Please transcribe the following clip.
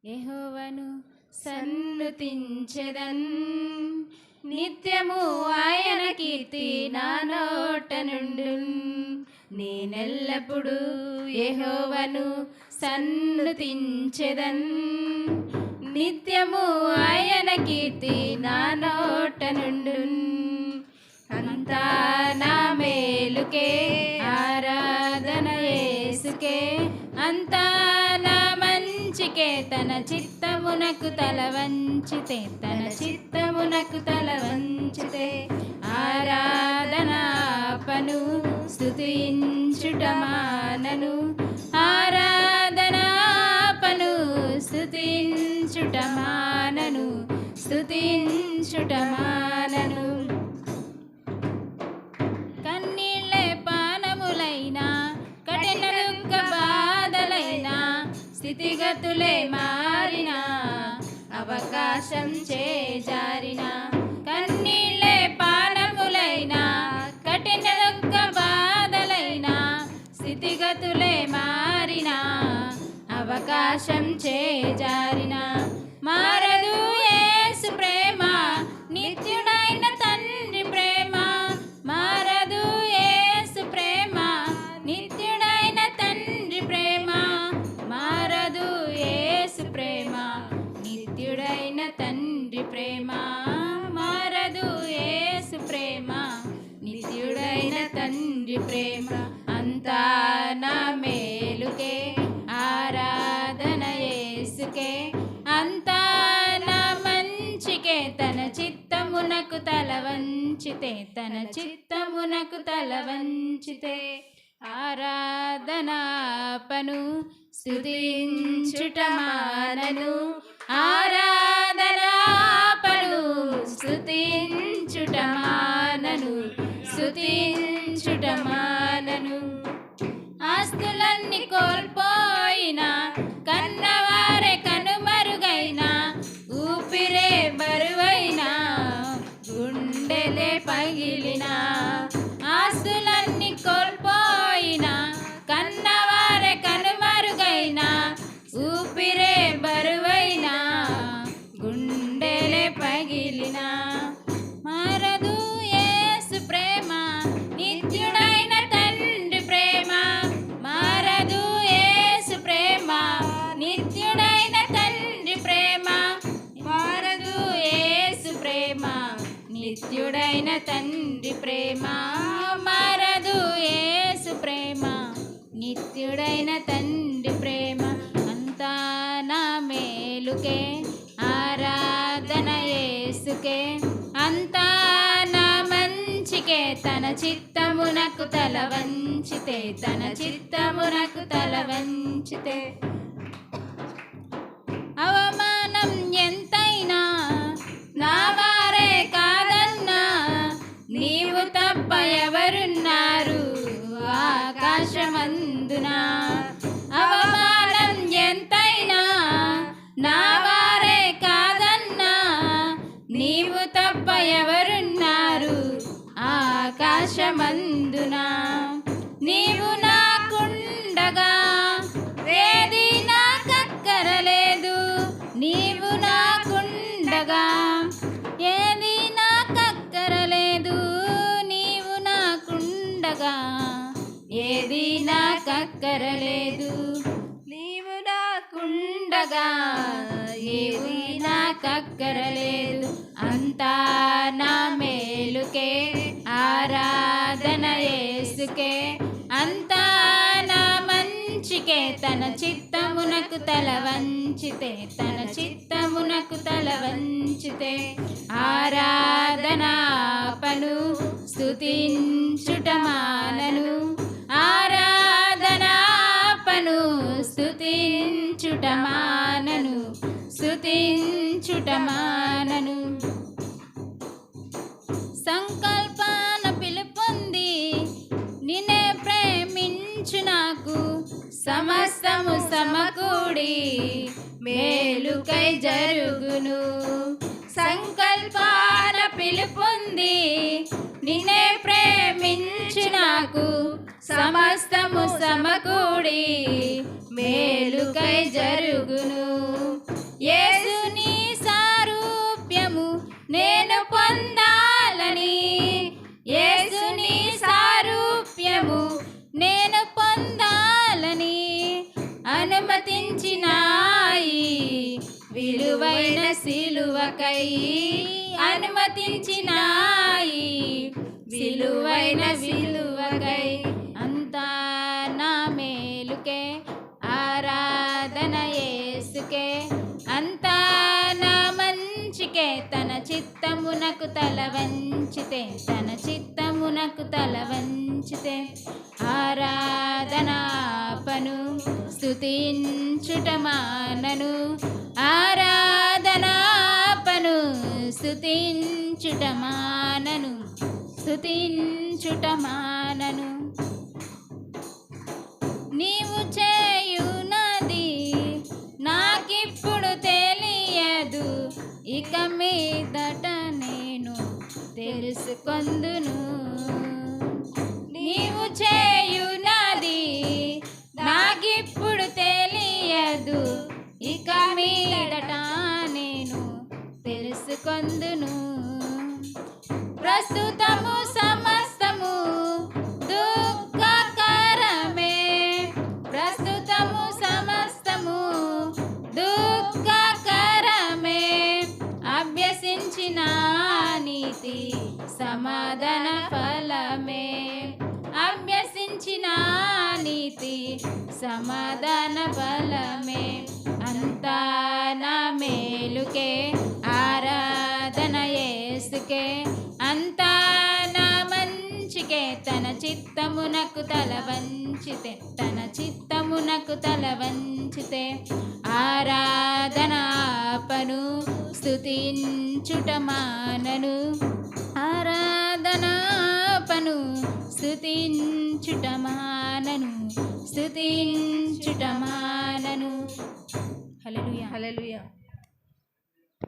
యెహోవాను సన్నుతించెదన్, నిత్యము ఆయన కీర్తి నా నోట నుండున్. నేనెల్లప్పుడు యెహోవాను సన్నుతించెదన్, నిత్యము ఆయన కీర్తి నా నోట నుండున్. అంతా నా మేలుకే, ఆరాధన యేసుకే, అంతా నా మంచికే. తన చిత్తమునకు తల వంచితే, తన చిత్తమునకు తల వంచితే, ఆరాధనాపను స్తుతించుట మానను, ఆరాధనాపను స్తుతించుట మానను, స్తుతించుట మానను. కన్నీళ్ళే పానములైనా, కఠిన దుఃఖ బాధలైనా, స్థితిగతులే మారినా, అవకాశం చేజారిన. కన్నీళ్ళే పానములైనా, కఠిన దుఃఖ బాధలైనా, స్థితిగతులే మారినా, అవకాశం చేజారిన. మారదు యేసు ప్రేమ, నిత్యుడైన తండ్రి ప్రేమ. మారదు యేసు ప్రేమ, నిత్యుడైన తండ్రి ప్రేమ. మారదు యేసు ప్రేమ, నిత్యుడైన తండ్రి ప్రేమ. మారదు యేసు ప్రేమ, నిత్యుడైన తండ్రి ప్రేమ. అంతా నా మేలుకే, ఆరాధన యేసుకే, అంతా నా మంచికే. తన చిత్తమునకు తల వంచితే, తన చిత్తమునకు తల వంచితే, ఆరాధనాపను స్తుతించుట మానను, ఆరాధనాపను స్తుతించుట మానను, స్తుతించుట మానను. ఆస్తులన్నీ కోల్పోయినా, కన్నవారే కనుమరుగైనా, ఊపిరే బరువైనా, గుండెలే పగిలినా. ఆస్తులన్నీ కోల్పోయినా, కన్నవారే కనుమరుగైనా, ఊపిరే బరువైనా, గుండెలే పగిలినా. మారదు యేసు ప్రేమ, నిత్యుడైన తండ్రి ప్రేమ. మారదు యేసు ప్రేమ, నిత్యుడైన తండ్రి ప్రేమ. మారదు యేసు ప్రేమ, నిత్యుడైన తండ్రి ప్రేమ. మారదు యేసు ప్రేమ, నిత్యుడైన తండ్రి ప్రేమ. అంతా నా మేలుకే, ఆరాధన యేసుకే, అంతా నా మంచికే. తన చిత్తమునకు తల వంచితే, తన చిత్తమునకు తల వంచితే, అవమానం ఎంతైనా నా వారే కాదన్నా, నీవు తప్ప ఎవరున్నారు ఆకాశమందున. అవమానం ఎంతైనా నా వారే కాదన్నా, నీవు తప్ప ఎవరున్నారు ఆకాశమందున. నీవు నాకుండగా ఏది నాకక్కరలేదు, నీవు నాకుండగా ఏది నాకక్కరలేదు, నీవు నాకుండగా ఏది నాకక్కరలేదు. నీవు నాకుండగా ఏది నాకక్కరలేదు. అంతా నా మేలుకే, ఆరాధన యేసుకే, అంతా నా మంచికే. తన చిత్తమునకు తల వంచితే, తన చిత్తమునకు తల వంచితే, ఆరాధనాపను స్తుతించుట మానను, ఆరాధనాపను స్తుతించుట మానను, స్తుతించుట మానను. సంకల్పాన పిలుపొంది నిన్నే ప్రేమించు నాకు, సమస్తము సమకూడి మేలుకై జరుగును. సంకల్పాన పిలుపొంది నిన్నే ప్రేమించు నాకు, సమస్తము సమకూడి మేలుకై జరుగును. విలువకై అనుమతించినాయి, విలువైన విలువకై. అంతా నా మేలుకే, ఆరాధన యేసుకే, అంతా నా మంచికే. తన చిత్తమునకు తల వంచితే, తన చిత్తమునకు తల వంచితే ఆరాధనాపను, స్తుతించుట మానను. ఆరాధనాపను, స్తుతించుట మానను, స్తుతించుట మానను. నీవు చేయునది నాకిప్పుడు తెలియదు, ఇక మీదట నేను తెలుసుకొందును. నీవు చేయునది నాకిప్పుడు తెలియదు, ఇక మీదట నేను తెలుసుకొందును. ప్రస్తుతము సమస్తము దుఃఖకరమే, ప్రస్తుతము సమస్తము దుఃఖకరమే. అభ్యసించిన నీతి సమాధాన ఫలమే, అభ్యసించిన నీతి సమాధాన ఫలమే. అంతా నా మేలుకే, ఆరాధన యేసుకే, అంతా నా మంచికే. తన చిత్తమునకు తల వంచితే, తన చిత్తమునకు తల వంచితే ఆరాధనాపను, స్తుతించుట మానను. ఆరాధనాపను, స్తుతించుట మానను, స్తుతించుట